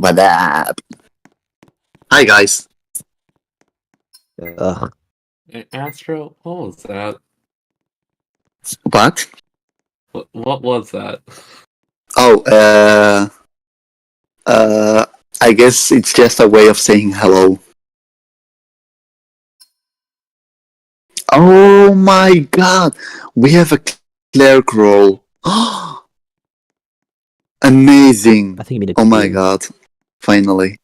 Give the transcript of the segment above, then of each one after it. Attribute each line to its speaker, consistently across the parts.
Speaker 1: What up? Hi, guys.
Speaker 2: Ugh.
Speaker 3: Astro, what was that?
Speaker 1: What?
Speaker 3: What was that?
Speaker 1: Oh, I guess it's just a way of saying hello. Oh my god! We have a cleric role. Amazing!
Speaker 2: I think you mean a
Speaker 1: Oh my
Speaker 2: team.
Speaker 1: god. Finally.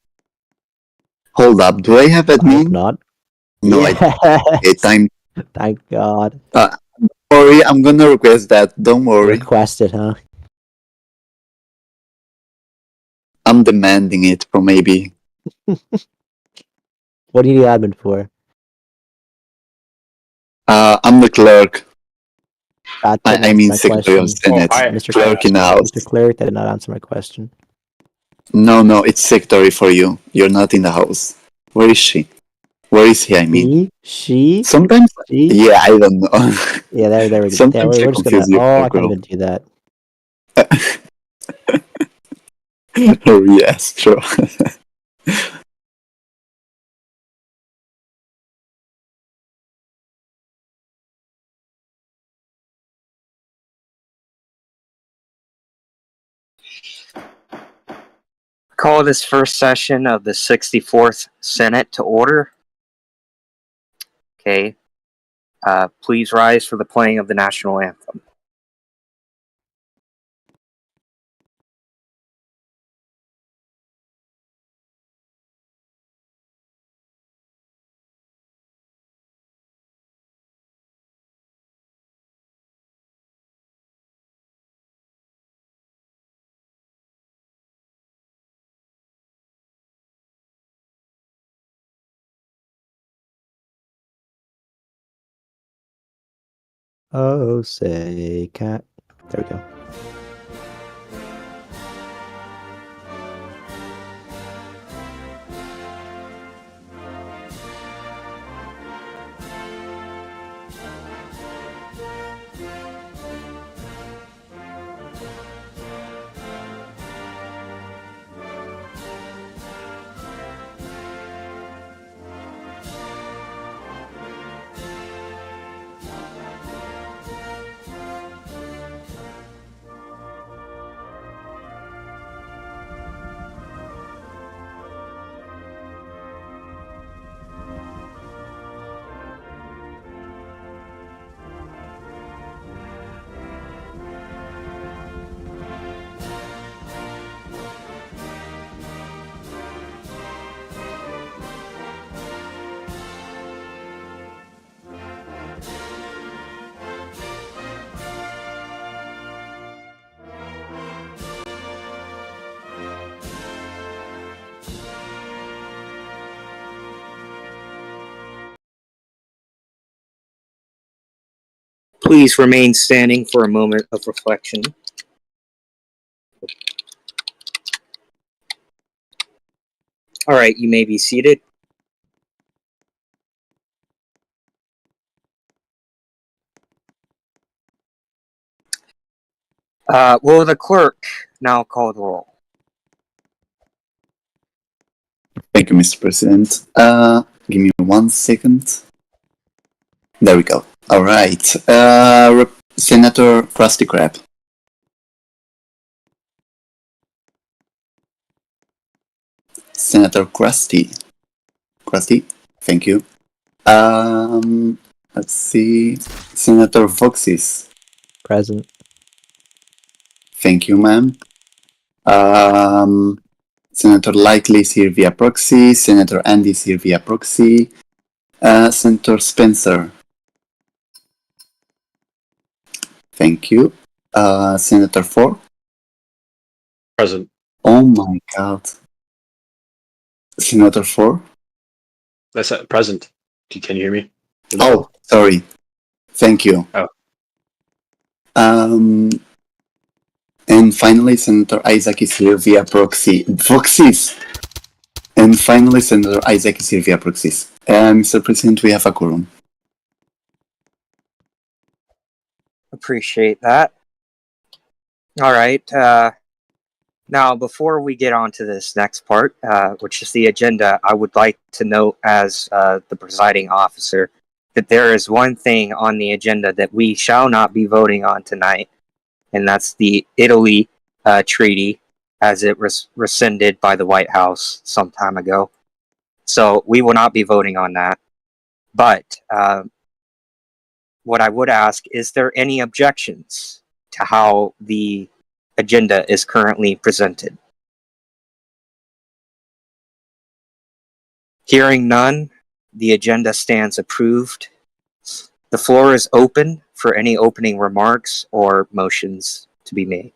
Speaker 1: Hold up, do I have
Speaker 2: I hope
Speaker 1: admin?
Speaker 2: not.
Speaker 1: No,
Speaker 2: Yes.
Speaker 1: it's time.
Speaker 2: Thank God.
Speaker 1: Sorry, I'm gonna request that. Don't worry.
Speaker 2: Request it, huh?
Speaker 1: I'm demanding it from maybe.
Speaker 2: What do you need admin for?
Speaker 1: I'm the clerk.
Speaker 2: That didn't
Speaker 1: I
Speaker 2: answer
Speaker 1: mean
Speaker 2: my
Speaker 1: Secretary of
Speaker 2: question.
Speaker 1: Senate.
Speaker 3: hi.
Speaker 2: Mr.
Speaker 1: Clerk in the house.
Speaker 2: Mr. Clerk, that did not answer my question.
Speaker 1: No, it's Secretary for you. You're not in the house. Where is she? Where is he, I mean?
Speaker 2: She?
Speaker 1: Sometimes,
Speaker 2: She?
Speaker 1: yeah, I don't know.
Speaker 2: Yeah, there we go.
Speaker 1: Sometimes
Speaker 2: We're
Speaker 1: I
Speaker 2: just gonna.
Speaker 1: confuse you
Speaker 2: Oh,
Speaker 1: for a
Speaker 2: I can't
Speaker 1: girl.
Speaker 2: even do that.
Speaker 1: Oh, yes, true.
Speaker 4: Call this first session of the 64th Senate to order. Okay. Please rise for the playing of the national anthem.
Speaker 2: Oh, say cat. There we go.
Speaker 4: Please remain standing for a moment of reflection. All right, you may be seated. Will the clerk now call the roll?
Speaker 1: Thank you, Mr. President. Give me 1 second. There we go. All right. Senator Krusty Krab. Senator Krusty. Krusty, thank you. Let's see. Senator Foxes.
Speaker 2: Present.
Speaker 1: Thank you, ma'am. Senator Likely is here via proxy. Senator Andy is here via proxy. Senator Spencer. Thank you. Senator Ford.
Speaker 5: Present.
Speaker 1: Oh my god. Senator Ford.
Speaker 5: That's present. Can you hear me?
Speaker 1: Oh, sorry. Thank you.
Speaker 5: Oh.
Speaker 1: And finally, Senator Isaac is here via proxy. Foxes! And finally, Senator Isaac is here via proxies. Mr. President, we have a quorum.
Speaker 4: Appreciate that. All right. Now, before we get on to this next part, which is the agenda, I would like to note as the presiding officer that there is one thing on the agenda that we shall not be voting on tonight, and that's the Italy treaty as it was rescinded by the White House some time ago. So we will not be voting on that. But what I would ask, is there any objections to how the agenda is currently presented? Hearing none, the agenda stands approved. The floor is open for any opening remarks or motions to be made.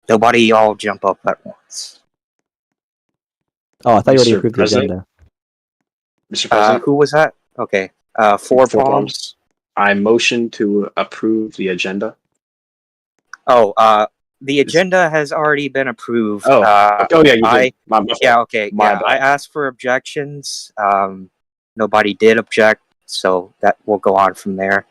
Speaker 4: Nobody all jump up at once.
Speaker 2: Oh, I thought you already
Speaker 5: Mr.
Speaker 2: approved the
Speaker 5: President?
Speaker 2: agenda.
Speaker 5: Mr. President,
Speaker 4: Who was that? Okay. Four palms.
Speaker 5: I motion to approve the agenda.
Speaker 4: Oh, the agenda has already been approved.
Speaker 5: Oh, yeah, you
Speaker 4: I
Speaker 5: did. My fault.
Speaker 4: Yeah, okay.
Speaker 5: My
Speaker 4: Yeah, I
Speaker 5: bad.
Speaker 4: asked for objections. Nobody did object, so that will go on from there.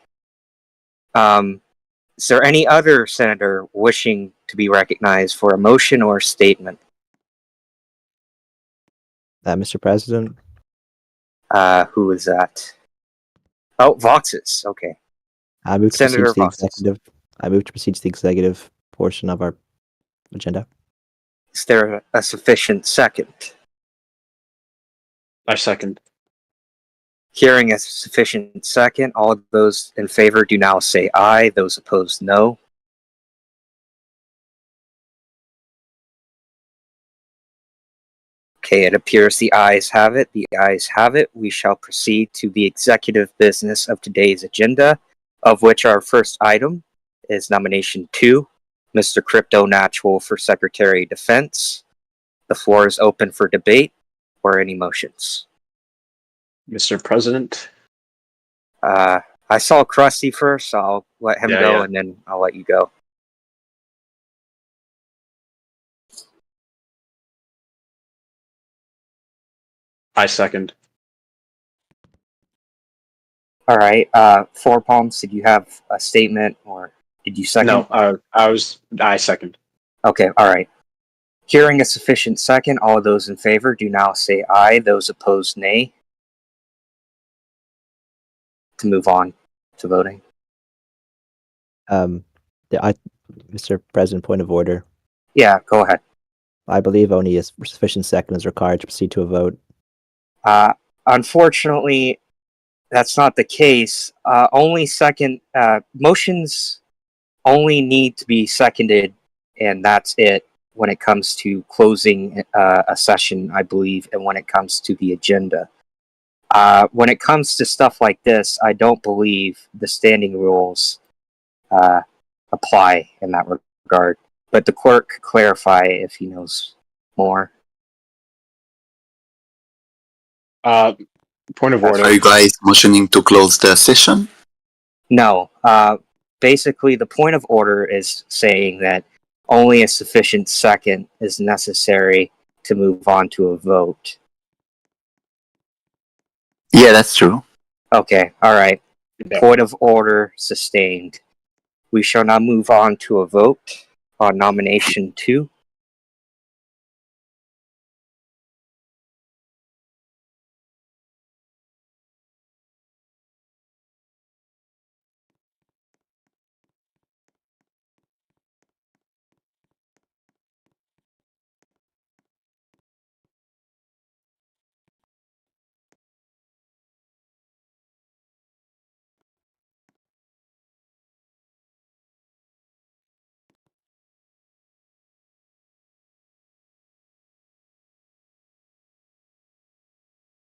Speaker 4: Is there any other senator wishing to be recognized for a motion or statement?
Speaker 2: Mr. President,
Speaker 4: Who is that? Oh, Voxes. Okay.
Speaker 2: I move to proceed
Speaker 4: Senator
Speaker 2: to the
Speaker 4: Voxes.
Speaker 2: executive. I move to proceed to the executive portion of our agenda.
Speaker 4: Is there a sufficient second?
Speaker 5: I second.
Speaker 4: Hearing a sufficient second, all of those in favor do now say aye. Those opposed, no. Okay, it appears the ayes have it. The ayes have it. We shall proceed to the executive business of today's agenda, of which our first item is nomination 2, Mr. Crypto Natural for Secretary of Defense. The floor is open for debate or any motions.
Speaker 5: Mr. President,
Speaker 4: I saw Krusty first, so I'll let him
Speaker 5: Yeah,
Speaker 4: go,
Speaker 5: yeah.
Speaker 4: and then I'll let you go.
Speaker 5: I second.
Speaker 4: All right. Four Palms, did you have a statement, or did you second?
Speaker 5: No, I second.
Speaker 4: Okay, all right. Hearing a sufficient second, all of those in favor do now say aye. Those opposed, nay. To move on to voting.
Speaker 2: Mr. President, point of order.
Speaker 4: Yeah, go ahead.
Speaker 2: I believe only a sufficient second is required to proceed to a vote.
Speaker 4: Unfortunately, that's not the case. Motions only need to be seconded, and that's it when it comes to closing a session, I believe, and when it comes to the agenda. When it comes to stuff like this, I don't believe the standing rules apply in that regard. But the clerk could clarify if he knows more.
Speaker 5: Point of
Speaker 4: That's
Speaker 5: order.
Speaker 1: Are you guys motioning to close the session?
Speaker 4: No. Basically, the point of order is saying that only a sufficient second is necessary to move on to a vote.
Speaker 1: Yeah, that's true.
Speaker 4: Okay, all right.
Speaker 5: Yeah.
Speaker 4: Point of order sustained. We shall now move on to a vote on nomination 2.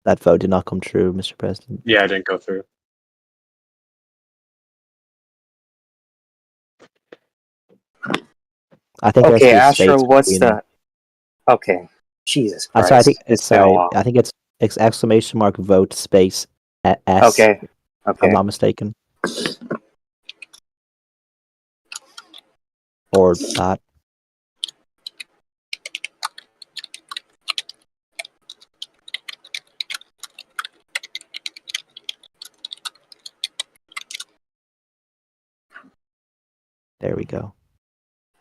Speaker 2: That vote did not come true, Mr. President.
Speaker 5: Yeah, I didn't go through.
Speaker 2: I think
Speaker 4: Okay,
Speaker 2: there's space
Speaker 4: Astro, what's
Speaker 2: between-
Speaker 4: the... Okay. Jesus
Speaker 2: I'm
Speaker 4: Christ.
Speaker 2: sorry, I think
Speaker 4: it's
Speaker 2: it's
Speaker 4: been a
Speaker 2: sorry.
Speaker 4: while.
Speaker 2: I think it's exclamation mark vote space S.
Speaker 4: Okay.
Speaker 2: If
Speaker 4: Okay.
Speaker 2: I'm not mistaken. Or that. There we go.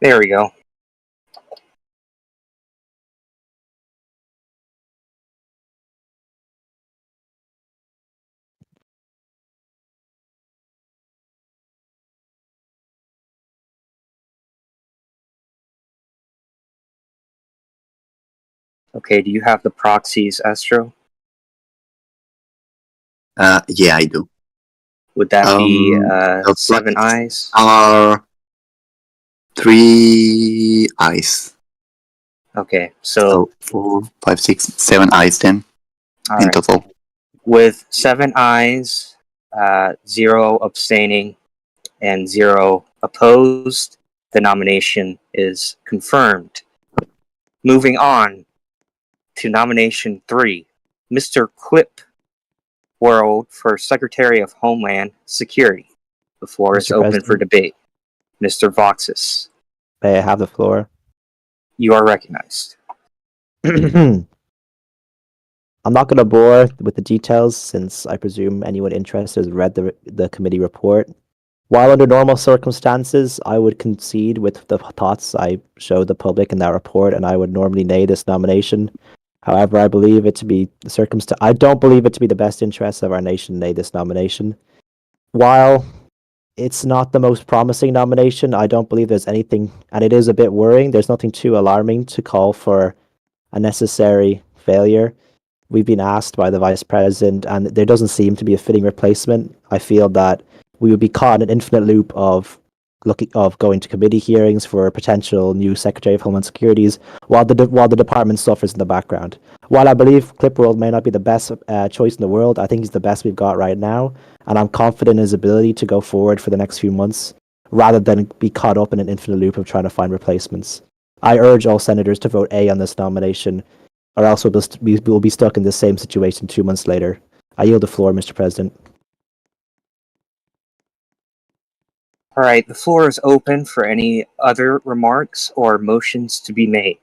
Speaker 4: There we go. Okay, do you have the proxies, Astro?
Speaker 1: Yeah, I do.
Speaker 4: Would that be
Speaker 1: The
Speaker 4: 7
Speaker 1: proxies
Speaker 4: eyes?
Speaker 1: are 3 eyes.
Speaker 4: Okay, so
Speaker 1: So 4, 5, 6, 7 eyes then
Speaker 4: all
Speaker 1: in
Speaker 4: right.
Speaker 1: total.
Speaker 4: With 7 ayes, 0 abstaining, and 0 opposed, the nomination is confirmed. Moving on to nomination 3, Mr. Clip World for Secretary of Homeland Security. The floor is
Speaker 2: Mr.
Speaker 4: open for
Speaker 2: President.
Speaker 4: debate. Mr. Voxus,
Speaker 2: May I have the floor?
Speaker 4: you are recognized.
Speaker 2: I'm not going to bore with the details since I presume anyone interested has read the committee report. While under normal circumstances, I would concede with the thoughts I showed the public in that report, and I would normally nay this nomination. However, I believe it to be the I don't believe it to be the best interest of our nation to nay this nomination. While it's not the most promising nomination, I don't believe there's anything, and it is a bit worrying. There's nothing too alarming to call for a necessary failure. We've been asked by the vice president, and there doesn't seem to be a fitting replacement. I feel that we would be caught in an infinite loop of going to committee hearings for a potential new Secretary of Homeland Securities, while the department suffers in the background. While I believe Clipworld may not be the best choice in the world, I think he's the best we've got right now, and I'm confident in his ability to go forward for the next few months, rather than be caught up in an infinite loop of trying to find replacements. I urge all senators to vote A on this nomination, or else we will be stuck in the same situation 2 months later. I yield the floor, Mr. President.
Speaker 4: All right, the floor is open for any other remarks or motions to be made.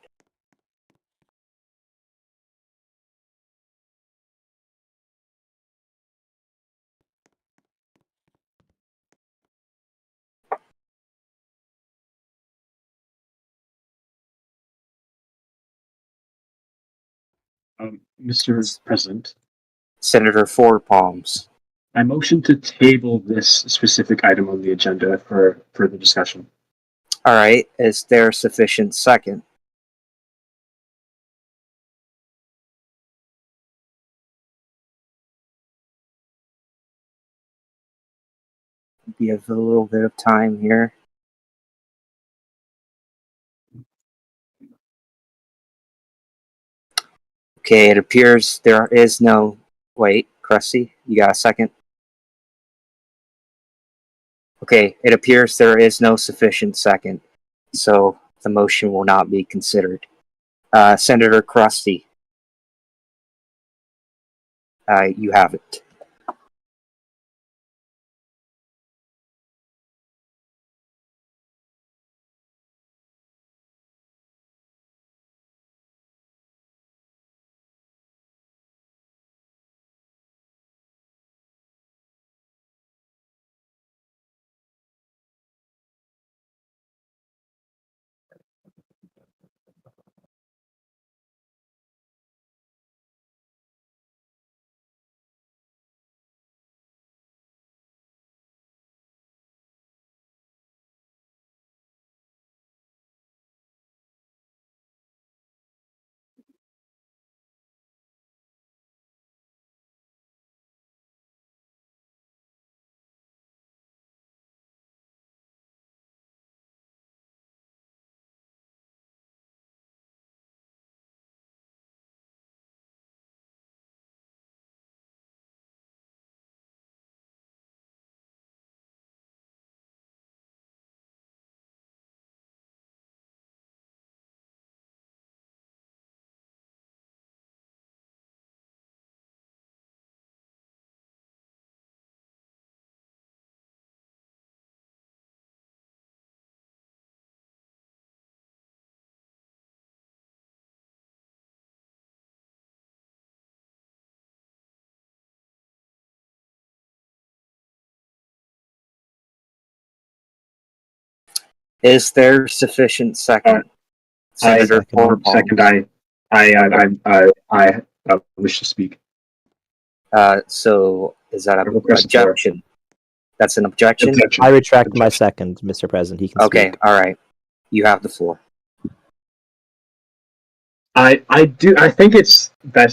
Speaker 5: Mr. President,
Speaker 4: Senator Four Palms.
Speaker 5: I motion to table this specific item on the agenda for further discussion.
Speaker 4: All right, is there sufficient second? Give a little bit of time here. Okay, it appears there is no. Wait, Krusty, you got a second? Okay, it appears there is no sufficient second, so the motion will not be considered. Senator Krusty, you have it. Is there sufficient second? Senator
Speaker 2: second.
Speaker 4: Forball.
Speaker 5: Second, I wish to speak.
Speaker 4: So is that
Speaker 5: I
Speaker 4: an
Speaker 5: request the floor.
Speaker 4: objection? That's an objection?
Speaker 5: Objection.
Speaker 2: I retract my
Speaker 5: Objection.
Speaker 2: second, Mr. President. He can
Speaker 4: Okay,
Speaker 2: speak.
Speaker 4: alright. You have the floor.
Speaker 5: I think it's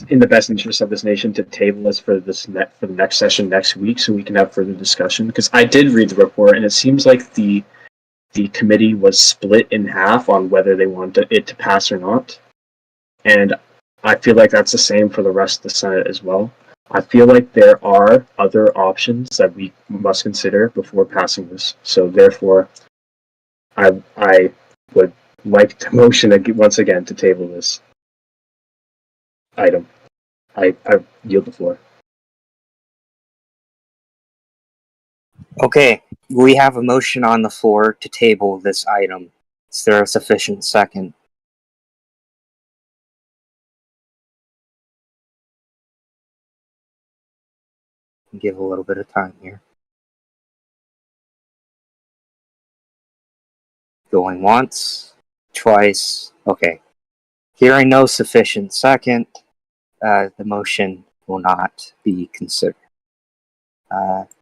Speaker 5: in the best interest of this nation to table this for the next session next week, so we can have further discussion. Because I did read the report, and it seems like the committee was split in half on whether they wanted it to pass or not, and I feel like that's the same for the rest of the Senate as well. I feel like there are other options that we must consider before passing this. So therefore, I would like to motion once again to table this item. I yield the floor.
Speaker 4: Okay, we have a motion on the floor to table this item. Is there a sufficient second? Give a little bit of time here. Going once, twice. Okay. Hearing no sufficient second, the motion will not be considered.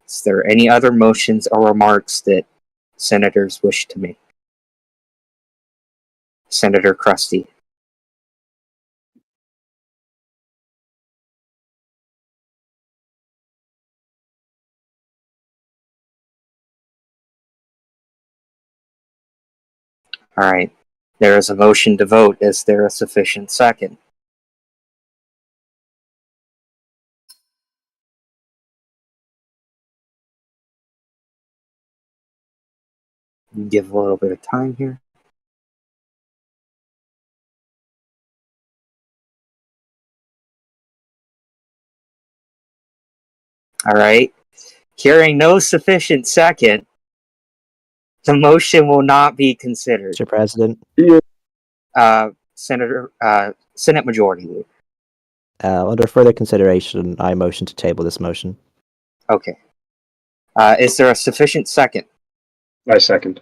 Speaker 4: Is there any other motions or remarks that senators wish to make? Senator Krusty. All right. There is a motion to vote. Is there a sufficient second? Give a little bit of time here. All right. Hearing no sufficient second, the motion will not be considered.
Speaker 2: Mr. President,
Speaker 4: Senate Majority Leader.
Speaker 2: under further consideration, I motion to table this motion.
Speaker 4: Okay. Is there a sufficient second?
Speaker 5: I second.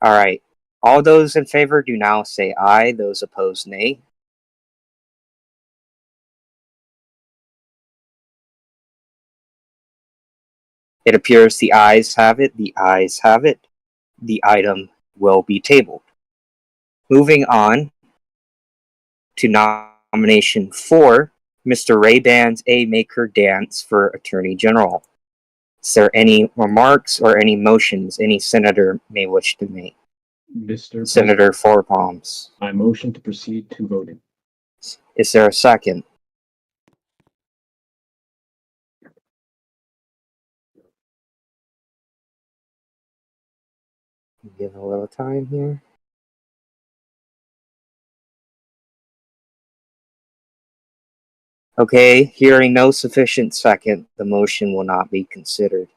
Speaker 4: All right. All those in favor do now say aye. Those opposed, nay. It appears the ayes have it. The ayes have it. The item will be tabled. Moving on to nomination 4, Mr. Ray Bans A. Maker Dance for Attorney General. Is there any remarks or any motions any senator may wish to make?
Speaker 5: Mr.
Speaker 4: Senator Four Palms.
Speaker 5: I motion to proceed to voting.
Speaker 4: Is there a second? Give a little time here. Okay, hearing no sufficient second, the motion will not be considered.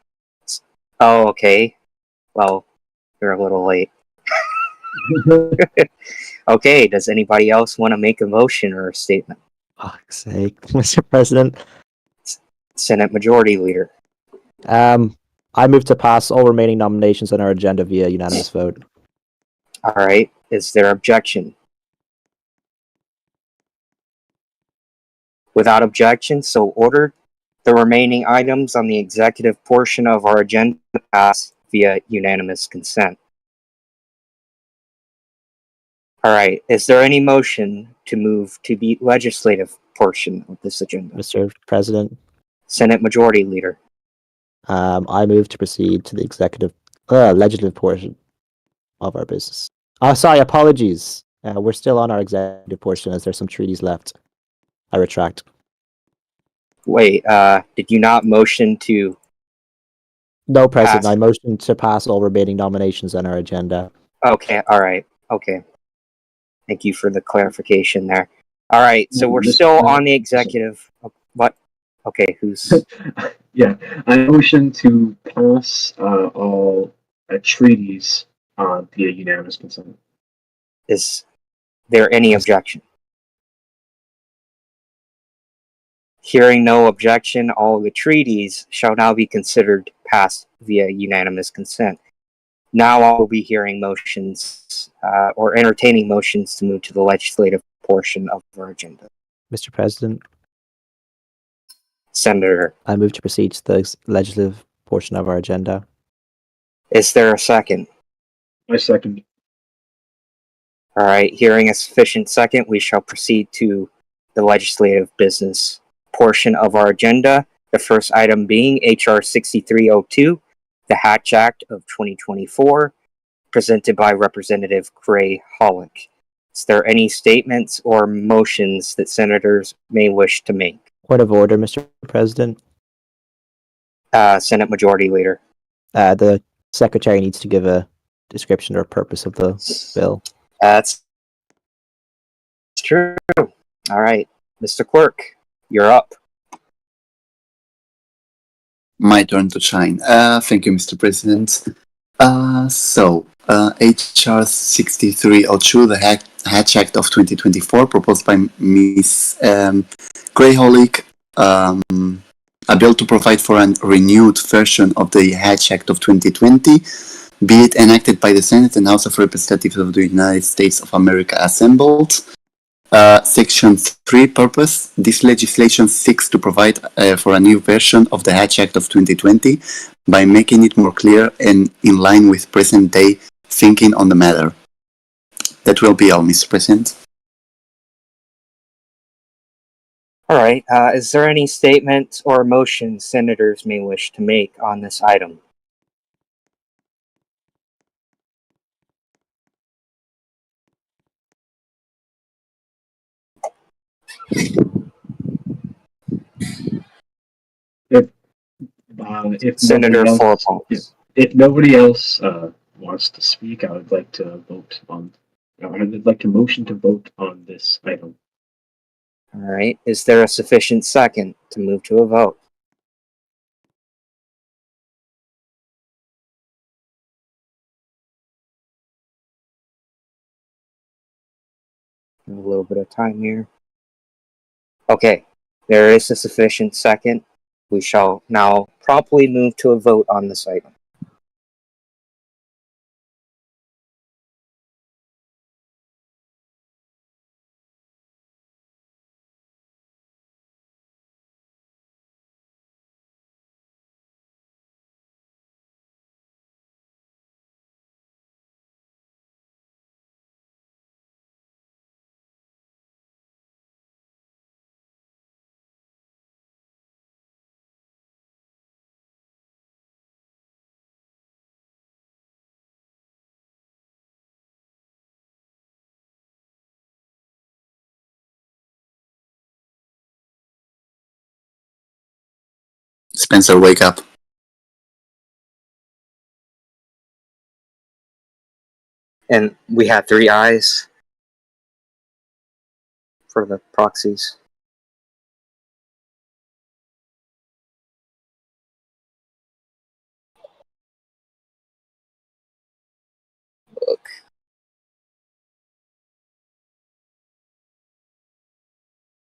Speaker 4: Oh, okay. Well, you're a little late. Okay, does anybody else want to make a motion or a statement?
Speaker 2: Fuck's sake, Mr. President.
Speaker 4: Senate Majority Leader.
Speaker 2: I move to pass all remaining nominations on our agenda via unanimous vote.
Speaker 4: All right, is there objection? Without objection, so ordered. The remaining items on the executive portion of our agenda pass via unanimous consent. All right, is there any motion to move to the legislative portion of this agenda?
Speaker 2: Mr. President,
Speaker 4: Senate Majority Leader.
Speaker 2: I move to proceed to the legislative portion of our business. Sorry, apologies. We're still on our executive portion as there's some treaties left. I retract.
Speaker 4: Wait, did you not motion to...
Speaker 2: No, President,
Speaker 4: Pass.
Speaker 2: I motion to pass all remaining nominations on our agenda.
Speaker 4: Okay, all right, okay. Thank you for the clarification there. All right, so we're still on the executive... What? Okay, who's...
Speaker 5: Yeah, I motion to pass all treaties via unanimous consent.
Speaker 4: Is there any objection? Hearing no objection, all the treaties shall now be considered passed via unanimous consent. Now I will be hearing motions or entertaining motions to move to the legislative portion of our agenda.
Speaker 2: Mr. President,
Speaker 4: Senator,
Speaker 2: I move to proceed to the legislative portion of our agenda.
Speaker 4: is there a second?
Speaker 5: I second.
Speaker 4: All right, hearing a sufficient second, we shall proceed to the legislative business portion of our agenda. The first item being H.R. 6302, the Hatch Act of 2024, presented by Representative Gray Hollick. Is there any statements or motions that senators may wish to make?
Speaker 2: Point of order, Mr. President.
Speaker 4: Senate Majority Leader.
Speaker 2: The secretary needs to give a description or purpose of the bill.
Speaker 4: That's true. All right, Mr. Quirk, you're up.
Speaker 1: My turn to shine. Thank you, Mr. President. HR 6302, the Hatch Act of 2024, proposed by Ms. Gray Hollick, a bill to provide for a renewed version of the Hatch Act of 2020, be it enacted by the Senate and House of Representatives of the United States of America assembled. Section 3 purpose. This legislation seeks to provide for a new version of the Hatch Act of 2020 by making it more clear and in line with present-day thinking on the matter. That will be all, Mr. President.
Speaker 4: All right, is there any statements or motions senators may wish to make on this item?
Speaker 5: If
Speaker 4: Senator
Speaker 5: nobody else,
Speaker 4: Forepaugh.
Speaker 5: if nobody else wants to speak, I would like to vote on. I'd like to motion to vote on this item.
Speaker 4: All right, is there a sufficient second to move to a vote? A little bit of time here. Okay, there is a sufficient second. We shall now promptly move to a vote on this item.
Speaker 1: Spencer, wake up.
Speaker 4: And we had 3 ayes for the proxies. Look.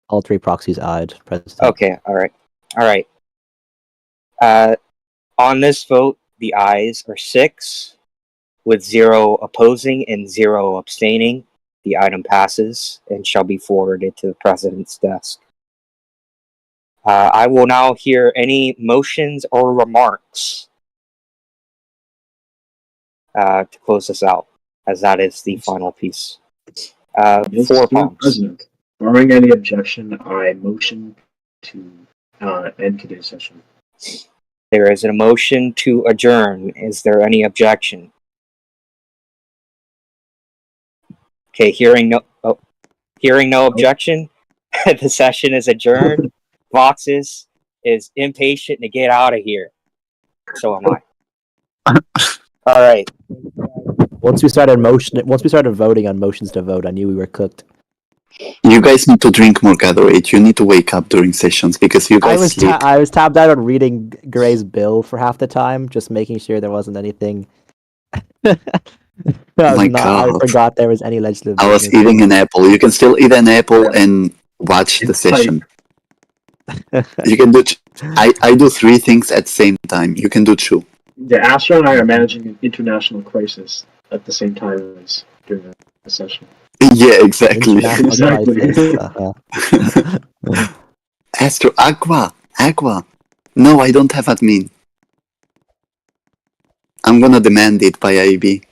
Speaker 2: All 3 proxies ayed, President.
Speaker 4: Okay, all right. All right. On this vote, the ayes are 6, with 0 opposing and 0 abstaining. The item passes and shall be forwarded to the President's desk. I will now hear any motions or remarks to close this out, as that is the final piece.
Speaker 5: Mr.
Speaker 4: Forepaugh.
Speaker 5: President, barring any objection, I motion to end today's session.
Speaker 4: There is a motion to adjourn. Is there any objection? Okay, hearing no objection, the session is adjourned. Voxes is impatient to get out of here. So am I. All right.
Speaker 2: Once we started voting on motions to vote, I knew we were cooked.
Speaker 1: You guys need to drink more Gatorade. You need to wake up during sessions because you guys sleep.
Speaker 2: I was tabbed out on reading Gray's bill for half the time, just making sure there wasn't anything.
Speaker 1: God.
Speaker 2: I forgot there was any legislative.
Speaker 1: I was eating an apple. You can still eat an apple and watch the session. You can do. I do 3 things at the same time. You can do 2.
Speaker 5: Astro and I are managing an international crisis at the same time as doing a session.
Speaker 1: Yeah, exactly.
Speaker 2: International
Speaker 5: Exactly.
Speaker 2: crisis.
Speaker 1: Astro, Aqua. No, I don't have admin. I'm gonna demand it by IB.